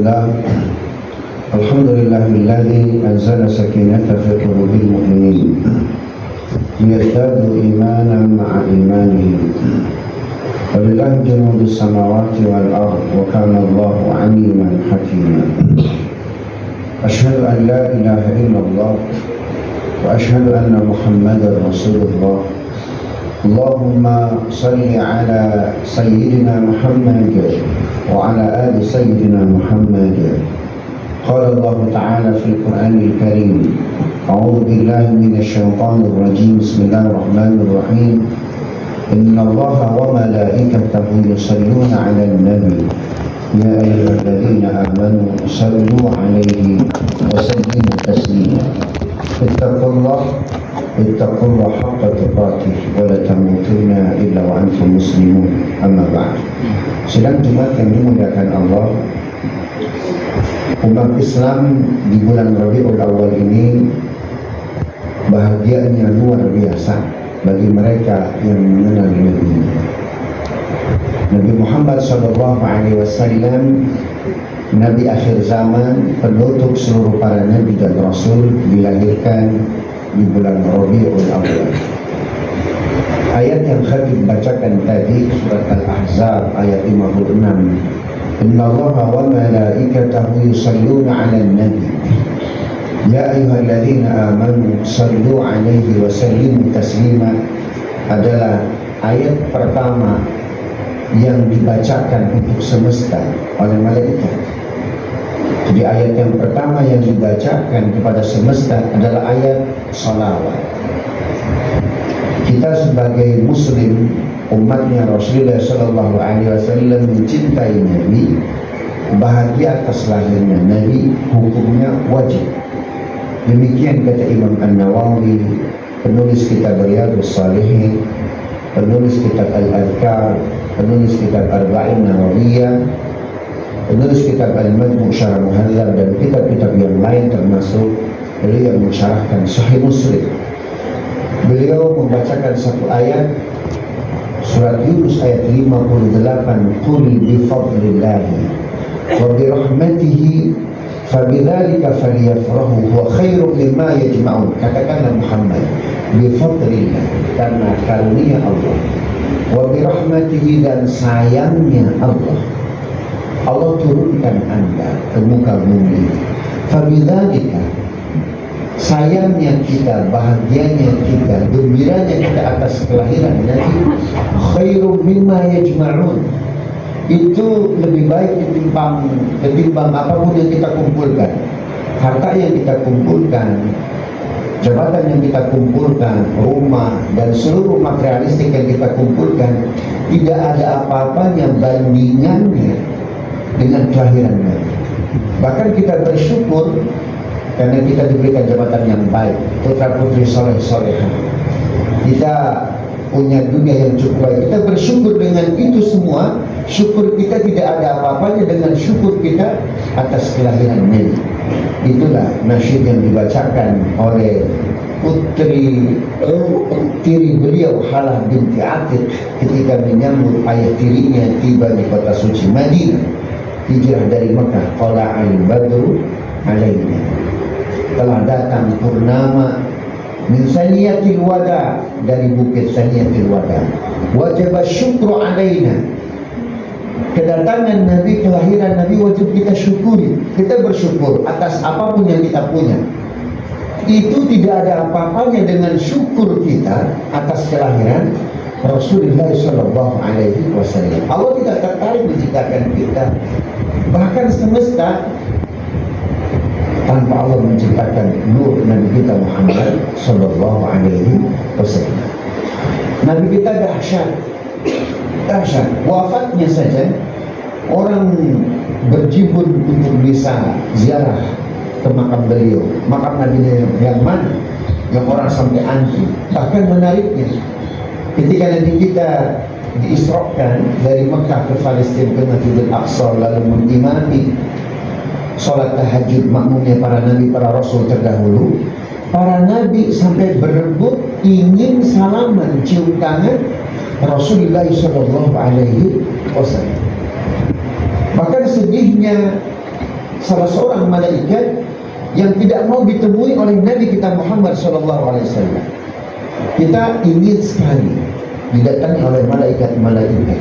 لله الحمد لله الذي أنزل سكينته في قلوب المؤمنين ليزدادوا إيمانا مع إيمانهم ولله جنود السماوات والأرض وكان الله عليما حكيما أشهد أن لا إله إلا الله وأشهد أن محمدا رسول الله اللهم صل على سيدنا محمد وعلى آل سيدنا محمد. قال الله تعالى في القرآن الكريم أعوذ بالله من الشيطان الرجيم بسم الله الرحمن الرحيم إن الله وملائكته يصلون على النبي يا أيها الذين آمنوا صلوا عليه وسلموا تسليما اتقوا الله حق تقاته ولا تموتن إلا وأنتم مسلمون أما بعد. Sidang Jumat yang dimuliakan Allah, umat Islam di bulan Rabiul Awal ini bahagianya luar biasa bagi mereka yang mengenal Nabi Muhammad SAW, Nabi akhir zaman, penutup seluruh para nabi dan rasul, dilahirkan di bulan Rabiul Awal. Ayat yang khatib bacakan tadi surat Al-Ahzab ayat 56. Innallaha wa malaikatahu yusalluna 'alan nabi ya ayyuhalladzina amanu sallu 'alaihi wa sallimu taslima adalah ayat pertama yang dibacakan untuk semesta oleh malaikat. Jadi ayat yang pertama yang dibacakan kepada semesta adalah ayat salawat. Kita sebagai muslim, umatnya Rasulullah Sallallahu Alaihi Wasallam, mencintai Nabi, bahagia atas lahirnya Nabi, hukumnya wajib. Demikian kata Imam An-Nawawi, penulis kitab Riyadhus Shalihin, penulis kitab Al-Adhkar, penulis kitab Arba'in Nawawiyah, penulis kitab Al-Majmu' Syarah Muhadzab, dan kitab-kitab yang lain, termasuk beliau yang mensyarahkan Sahih Muslim. Beliau membacakan satu ayat surat Yunus ayat 58, qul bi fadlillahi wa bi rahmatihi fabidzalika falyafrahu huwa khairum mimma yajma'un. Katakanlah Muhammad, bi fadlillah, karena karunia Allah, wa bi rahmatihi, dan sayangnya Allah, Allah turunkan Anda ke muka bumi. Fabidzalika, sayangnya kita, bahagianya kita, gembiranya kita atas kelahiran Nabi, khairum mimma yajma'un, itu lebih baik ketimbang apapun yang kita kumpulkan. Harta yang kita kumpulkan, jabatan yang kita kumpulkan, rumah dan seluruh materialistik yang kita kumpulkan, tidak ada apa-apanya bandingannya dengan kelahiran Nabi. Bahkan kita bersyukur karena kita diberikan jabatan yang baik, putra putri soleh-solehah, kita punya dunia yang cukup baik. Kita bersyukur dengan itu semua. Syukur kita tidak ada apa-apanya dengan syukur kita atas kelahiran Nabi. Itulah nasyid yang dibacakan oleh putri tiri beliau, Halah binti Atiq, ketika menyambut ayah tirinya tiba di kota suci Madinah, hijrah dari Mekah. Tala'al badru alaina, telah datang purnama min saniyatil wada, dari bukit saniyatil wada. Wajib syukru alaina, kedatangan Nabi, kelahiran Nabi wajib kita syukuri. Kita bersyukur atas apapun yang kita punya. Itu tidak ada apa-apanya dengan syukur kita atas kelahiran Rasulullah Sallallahu Alaihi Wasallam. Allah tidak tertarik menciptakan kita, bahkan semesta, tanpa Allah menciptakan nur Nabi kita Muhammad Sallallahu Alaihi Wasallam. Nabi kita dahsyat. Wafatnya saja orang berjibun untuk bisa ziarah ke makam beliau. Makam Nabi yang mana? Yang orang sampai antri. Bahkan menariknya, ketika Nabi kita diisrokan dari Mekah ke Palestina ke Masjidil Aqsa, lalu mengimami sholat tahajud makmumnya para nabi, para rasul terdahulu, para nabi sampai berebut ingin salaman, cium tangan Rasulullah Sallallahu Alaihi Wasallam. Bahkan sedihnya salah seorang malaikat yang tidak mau ditemui oleh Nabi kita Muhammad SAW. Kita ingin sekali didatangi oleh malaikat-malaikat,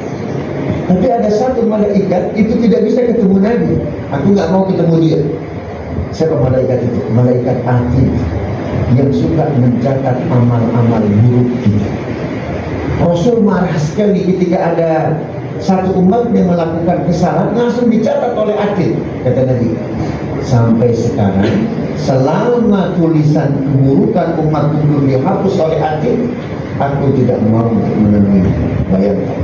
tapi ada satu malaikat itu tidak bisa ketemu Nabi. Aku nggak mau ketemu dia. Siapa malaikat itu? Malaikat atid yang suka mencatat amal-amal buruk kita. Rasul marah sekali ketika ada satu umat yang melakukan kesalahan, langsung dicatat oleh atid. Kata Nabi, sampai sekarang selama tulisan keburukan umat belum dihapus oleh atid, aku tidak mau untuk menemui. Bayangkan.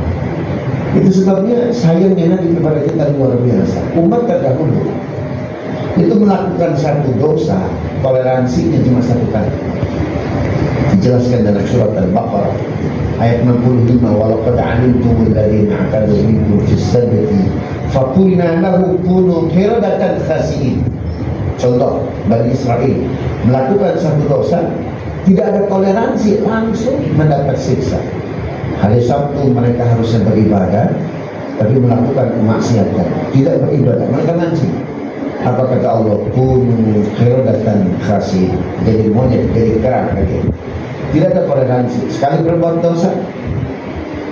Itu sebabnya sayangnya Nabi kepada kita luar biasa. Umat terdahulu itu melakukan satu dosa, toleransinya cuma satu kali. Dijelaskan dalam surat Al-Baqarah ayat 65, walaqad alimtumul ladzina a'tadu minkum fis sabti faqulna lahum kunu qiradatan khasi'in. Contoh, Bani Israel melakukan satu dosa, tidak ada toleransi, langsung mendapat siksa. Hari Sabtu mereka harusnya beribadah, tapi melakukan kemaksiatan, tidak beribadah, mereka mancing. Apa kata Allah? Kunu qiradatan khasi'in, jadi monyet, jadi kerang lagi. Tidak ada toleransi. Sekali berbuat dosa,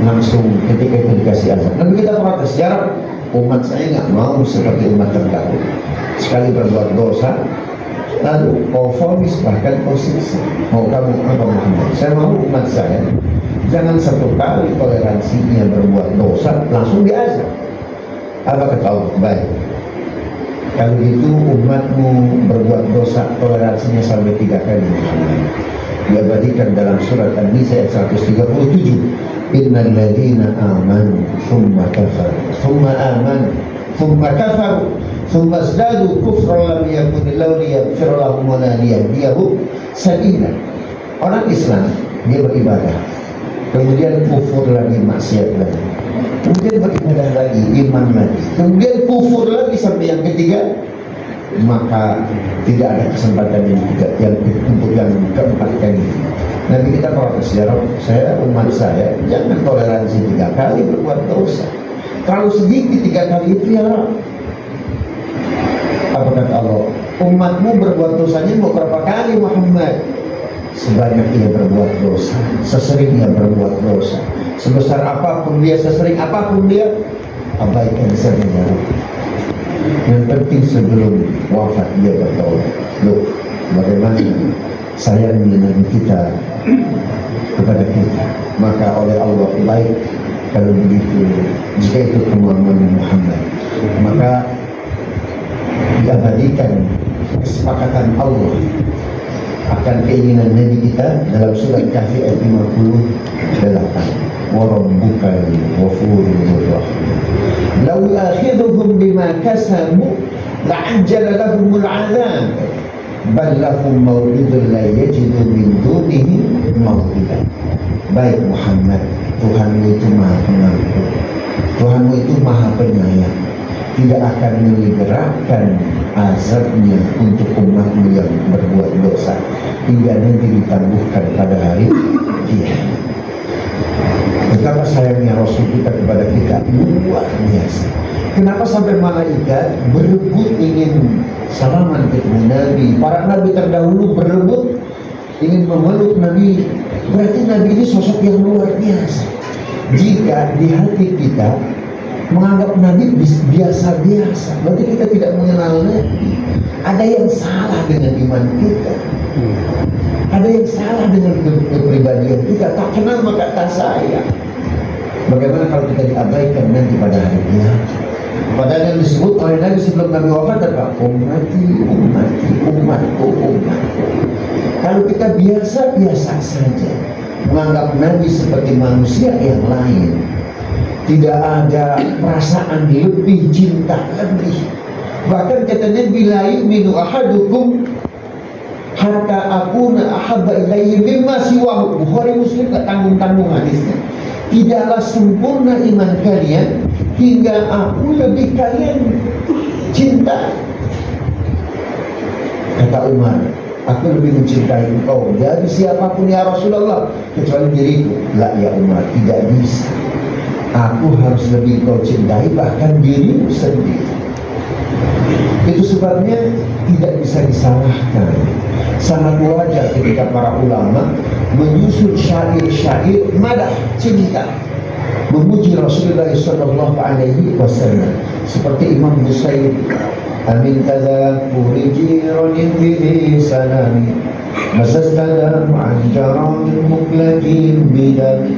langsung ketika itu dikasih azab. Nabi kita protes, ya Rabb, umat saya nggak mau seperti umat terdahulu. Sekali berbuat dosa, lalu kau vonis, bahkan kau siksa. Mau kamu apa Muhammad? Saya mau umat saya jangan satu kali toleransinya berbuat dosa langsung diazab. Apa kata Allah? Baik, kalau gitu umatmu berbuat dosa toleransinya sampai 3 kali. Diabadikan dalam surat An-Nisa ayat 137. Innal ladzina amanu thumma kafaru thumma amanu thumma kafaru thumma izdadu kufran lam yakun lahu liyaghfir lahum wa la liyahdiyahum sabila. Orang Islam dia beribadah, kemudian kufur lagi, maksiat lagi, kemudian beribadah lagi, iman lagi, kemudian kufur lagi sampai yang ketiga, maka tidak ada kesempatan yang untuk yang keempat kali. Nabi kita protes, ya Rabb, saya umat saya jangan toleransi 3 kali berbuat dosa, terlalu sedikit 3 kali itu ya Rabb. Apa kata Allah? Umatmu berbuat dosanya mau berapa kali Muhammad? Sebanyak ia berbuat dosa, sesering ia berbuat dosa, sebesar apapun dia, sesering apapun dia, abaikan saja ya Rabb. Yang penting sebelum wafat dia bertaubat. Loh, bagaimana sayangnya Nabi kita kepada kita. Maka oleh Allah, baik kalau begitu, jika itu kemauan Muhammad, maka diabadikan kesepakatan Allah akan keinginan Nabi kita dalam surat Kahfi ayat 58. Warabbukal ghafurur rahim. Law akhidhuhum bima kasabu la'ajjala lahumul 'adzab bal lahum maw'idun la yajidu min dunihi maw'ida. Baik Muhammad, Tuhanmu itu Maha Pengampun, Tuhanmu itu Maha Penyayang, tidak akan menyegerakan azabnya untuk umatmu yang berbuat dosa hingga nanti ditangguhkan pada hari kiamat. Betapa sayangnya Rasul kita kepada kita luar biasa. Kenapa sampai malaikat berebut ingin salaman ketemu Nabi? Para Nabi terdahulu berebut ingin memeluk Nabi. Berarti Nabi ini sosok yang luar biasa. Jika di hati kita menganggap Nabi biasa-biasa, berarti kita tidak mengenal Nabi. Ada yang salah dengan iman kita, ada yang salah dengan kepribadian kita. Tak kenal maka tak sayang. Bagaimana kalau kita diabaikan nanti pada hari kiamat? Padahal yang disebut oleh Nabi sebelum Nabi wafat adalah umatku. Kalau kita biasa-biasa saja menganggap Nabi seperti manusia yang lain, tidak ada perasaan lebih, cinta lebih. Bahkan kata Nabi, la yu'minu ahadukum hatta akuna ahabba ilaihi mimma siwahu. Bukhari Muslim gak tanggung-tanggung hadisnya. Tidaklah sempurna iman kalian hingga aku lebih kalian cinta. Kata Umar, aku lebih mencintai engkau dari siapapun ya Rasulullah kecuali diriku. La ya Umar, tidak bisa. Aku harus lebih kau cintai bahkan dirimu sendiri. Itu sebabnya tidak bisa disalahkan. Sangat wajar ketika para ulama menyusun syair-syair madah cinta, memuji Rasulullah sallallahu alaihi wasallam, seperti Imam Busairi, amin tadzakuri jiranin bihi salami masastadam anjaran muklakin bidami.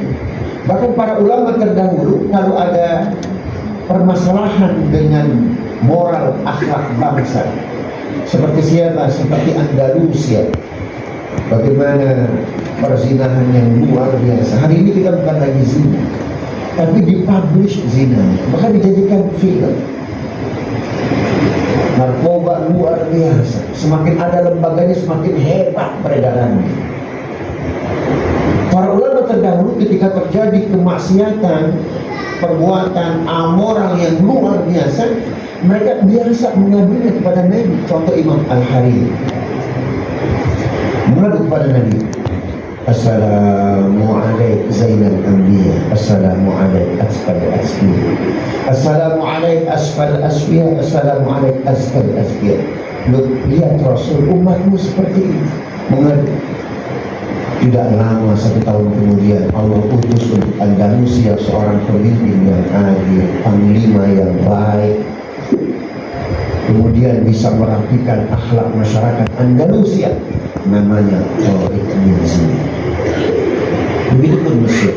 Bahkan para ulama terdahulu kalau ada permasalahan dengan moral akhlak bangsa, seperti siapa? Seperti Andalusia, bagaimana perzinahan yang luar biasa. Hari ini kita bukan lagi zina, tapi dipublish zina, maka dijadikan film. Narkoba luar biasa, semakin ada lembaganya semakin hebat peredarannya. Para ulama terdahulu ketika terjadi kemaksiatan, perbuatan amoral yang luar biasa, mereka biasa mengadunya kepada Nabi. Contoh Imam Al-Hariri mengadu kepada Nabi, Assalamualaikum Zainal Anbiya, Assalamualaikum Asfal Asfiya, Assalamualaikum Asfal Asfiya, Assalamualaikum Asfal Asfiya. Lihat Rasul, umatmu seperti ini mengadu. Tidak lama, 1 tahun kemudian Allah utus untuk Andalusia seorang pemimpin yang adil, panglima yang baik, kemudian bisa merapikan akhlak masyarakat Andalusia, namanya Tariq bin Ziyad. Begitupun Mesir,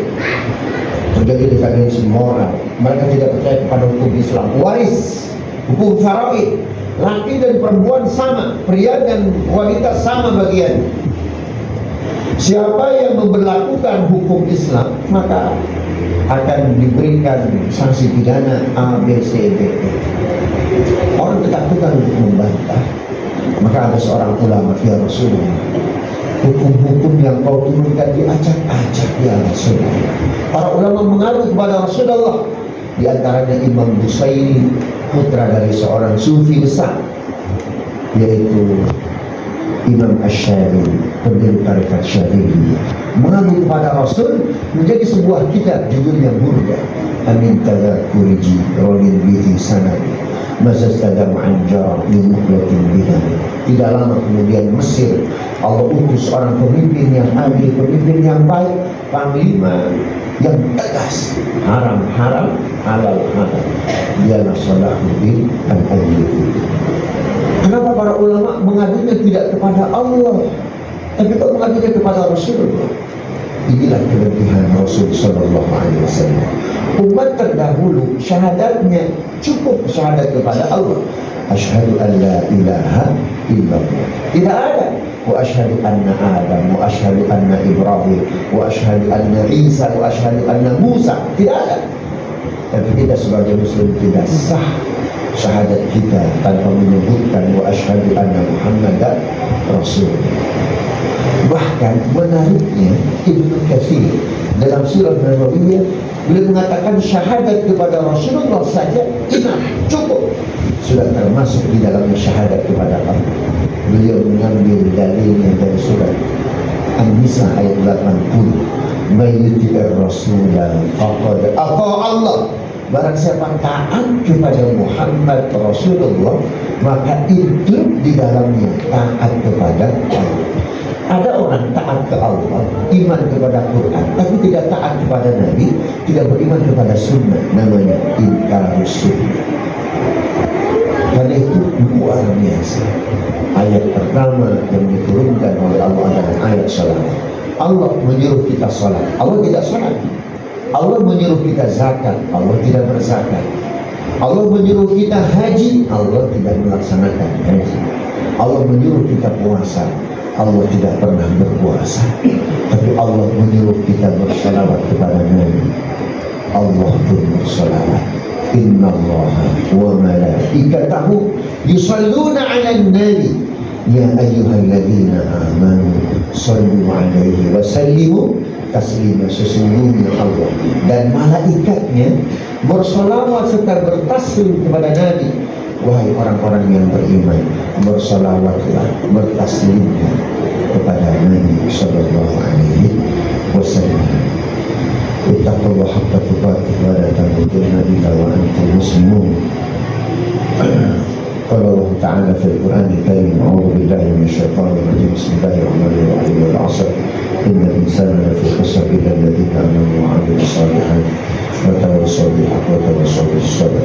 terjadi dekadensi moral. Mereka tidak percaya kepada hukum Islam, waris, hukum faraid, laki dan perempuan sama, pria dan wanita sama bagian. Siapa yang memberlakukan hukum Islam maka akan diberikan sanksi pidana A, B, C, D, E. Orang ketakutan untuk membantah. Maka ada seorang ulama, ya Rasulullah, hukum-hukum yang kau turunkan diacak-acak ya Rasulullah. Para ulama mengadu kepada Rasulullah, di antaranya Imam Busairi, putra dari seorang sufi besar, yaitu Imam Asy-Syadzili, pendiri tarekat Syadzili, mengadu kepada Rasul menjadi sebuah kitab judulnya Burda, amin tadzakuri jiranin bihi sanami masastadam anjar min muklatin bidam. Tidak lama kemudian Mesir, Allah utus orang pemimpin yang adil, pemimpin yang baik, panglima yang tegas, haram haram, halal halal. Dialah Salahuddin Al-Ayyubi. Kenapa para ulama mengadunya tidak kepada Allah, tapi kok mengadunya kepada Rasulullah? Inilah kelebihan Rasul Sallallahu Alaihi Wasallam. Umat terdahulu syahadatnya cukup syahadat kepada Allah. Asyhadu an la ilaha illallah. Tidak ada wa asyhadu anna Adam, wa asyhadu anna Ibrahim, wa asyhadu anna Isa, wa asyhadu anna Musa. Tidak ada. Tapi kita sebagai Muslim tidak sah syahadat kita tanpa menyebutkan wa asyhadu anna Muhammadan Rasulullah. Bahkan menariknya Ibnu Katsir dalam surah Nabawiyah beliau mengatakan syahadat kepada Rasulullah saja inah cukup, sudah termasuk di dalamnya syahadat kepada Allah. Beliau mengambil dalilnya dari surah An-Nisa ayat 80, mayyuti'ir rasulah faqad aqa Allah. Barang siapa taat kepada Muhammad Rasulullah, maka itu di dalamnya taat kepada Allah. Ada orang taat ke Allah, iman kepada Quran, tapi tidak taat kepada Nabi, tidak beriman kepada sunnah, namanya inkarus sunnah. Karena itu luar biasa. Ayat pertama yang diturunkan oleh Allah adalah ayat salat. Allah menyuruh kita salat, Allah tidak salat. Allah menyuruh kita zakat, Allah tidak berzakat. Allah menyuruh kita haji, Allah tidak melaksanakan haji. Allah menyuruh kita puasa, Allah tidak pernah berpuasa. Tapi Allah menyuruh kita bersalawat kepada Nabi, Allah pun bersalawat. Inna Allah wa malaikatahu yusalluna 'alan nabi ya ayyuhalladzina amanu sallu 'alaihi wa sallimu taslima. Sesungguhnya Allah dan malaikatnya bersalawat serta bertaslim kepada Nabi. Wahai orang-orang yang beriman, bersalawatlah, bertaslimlah kepada Nabi sallallahu alaihi wasallam. Ittaqullah haqqa tuqatih wa la tamutunna illa wa antum muslimun. Qala تعالى في القرآن الكريم: أعوذ بالله من الشيطان الرجيم، بسم الله الرحمن الرحيم، والعصر إن الإنسان لفي خسر إلا الذين آمنوا وعملوا الصالحات وتواصوا بالحق وتواصوا بالصبر.